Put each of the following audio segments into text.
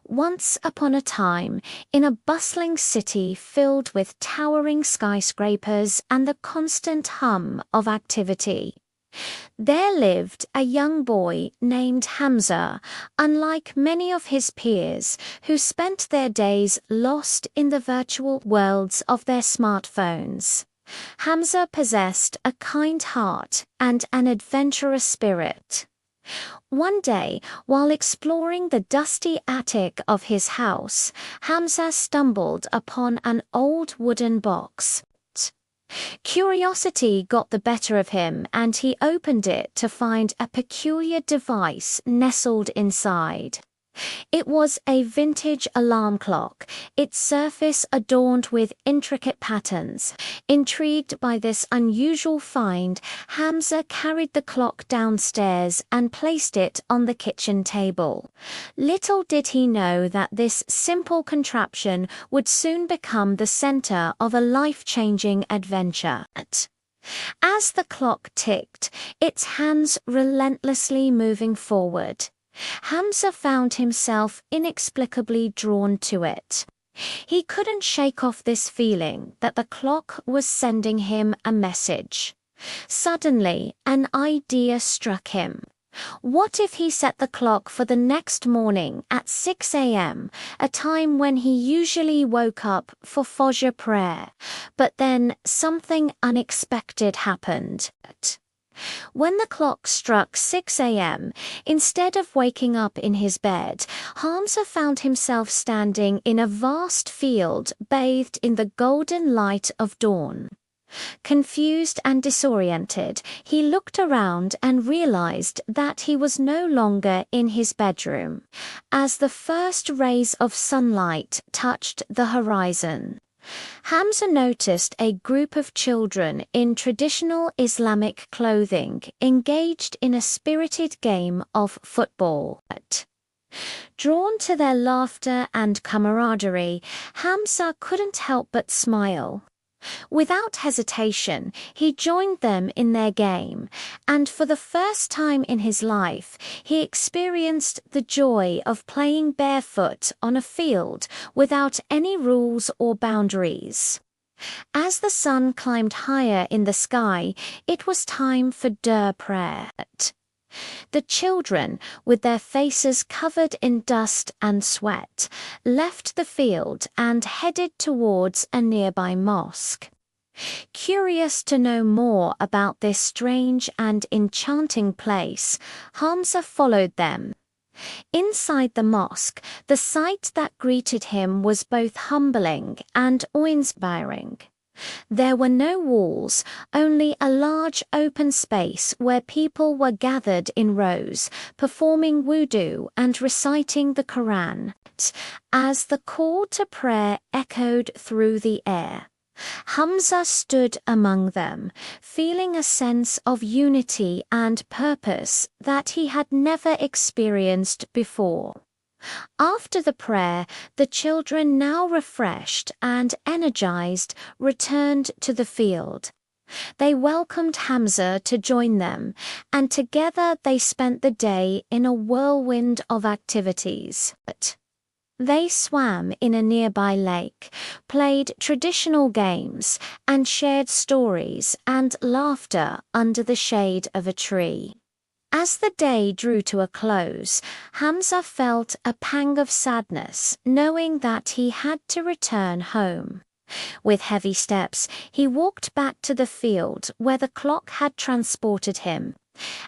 Once upon a time, in a bustling city filled with towering skyscrapers and the constant hum of activity, there lived a young boy named Hamza, unlike many of his peers who spent their days lost in the virtual worlds of their smartphones. Hamza possessed a kind heart and an adventurous spirit. One day, while exploring the dusty attic of his house, Hamza stumbled upon an old wooden box. Curiosity got the better of him, and he opened it to find a peculiar device nestled inside. It was a vintage alarm clock, its surface adorned with intricate patterns. Intrigued by this unusual find, Hamza carried the clock downstairs and placed it on the kitchen table. Little did he know that this simple contraption would soon become the center of a life-changing adventure. As the clock ticked, its hands relentlessly moving forward, Hamza found himself inexplicably drawn to it. He couldn't shake off this feeling that the clock was sending him a message. Suddenly, an idea struck him. What if he set the clock for the next morning at 6 a.m., a time when he usually woke up for Fajr prayer? But then something unexpected happened. When the clock struck 6 a.m., instead of waking up in his bed, Hamza found himself standing in a vast field bathed in the golden light of dawn. Confused and disoriented, he looked around and realized that he was no longer in his bedroom, as the first rays of sunlight touched the horizon. Hamza noticed a group of children in traditional Islamic clothing engaged in a spirited game of football. Drawn to their laughter and camaraderie, Hamza couldn't help but smile. Without hesitation, he joined them in their game, and for the first time in his life, he experienced the joy of playing barefoot on a field without any rules or boundaries. As the sun climbed higher in the sky, it was time for prayer. The children, with their faces covered in dust and sweat, left the field and headed towards a nearby mosque. Curious to know more about this strange and enchanting place, Hamza followed them. Inside the mosque, the sight that greeted him was both humbling and awe-inspiring. There were no walls, only a large open space where people were gathered in rows, performing wudu and reciting the Quran. As the call to prayer echoed through the air, Hamza stood among them, feeling a sense of unity and purpose that he had never experienced before. After the prayer, the children, now refreshed and energized, returned to the field. They welcomed Hamza to join them, and together they spent the day in a whirlwind of activities. They swam in a nearby lake, played traditional games, and shared stories and laughter under the shade of a tree. As the day drew to a close, Hamza felt a pang of sadness, knowing that he had to return home. With heavy steps, he walked back to the field where the clock had transported him.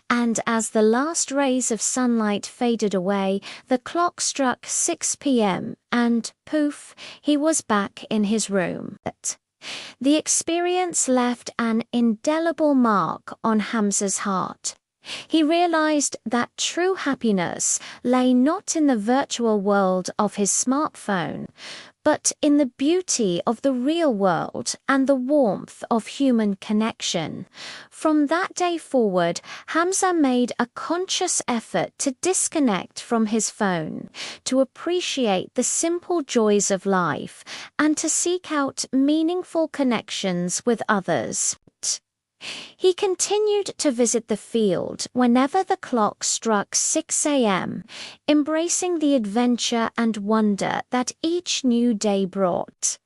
And as the last rays of sunlight faded away, the clock struck 6 p.m. and, poof, he was back in his room. The experience left an indelible mark on Hamza's heart. He realized that true happiness lay not in the virtual world of his smartphone, but in the beauty of the real world and the warmth of human connection. From that day forward, Hamza made a conscious effort to disconnect from his phone, to appreciate the simple joys of life, and to seek out meaningful connections with others. He continued to visit the field whenever the clock struck 6 a.m., embracing the adventure and wonder that each new day brought.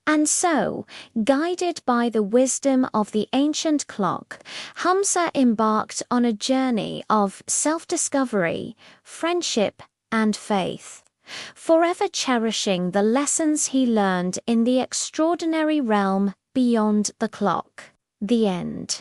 And so, guided by the wisdom of the ancient clock, Hamza embarked on a journey of self-discovery, friendship, and faith, forever cherishing the lessons he learned in the extraordinary realm beyond the clock. The end.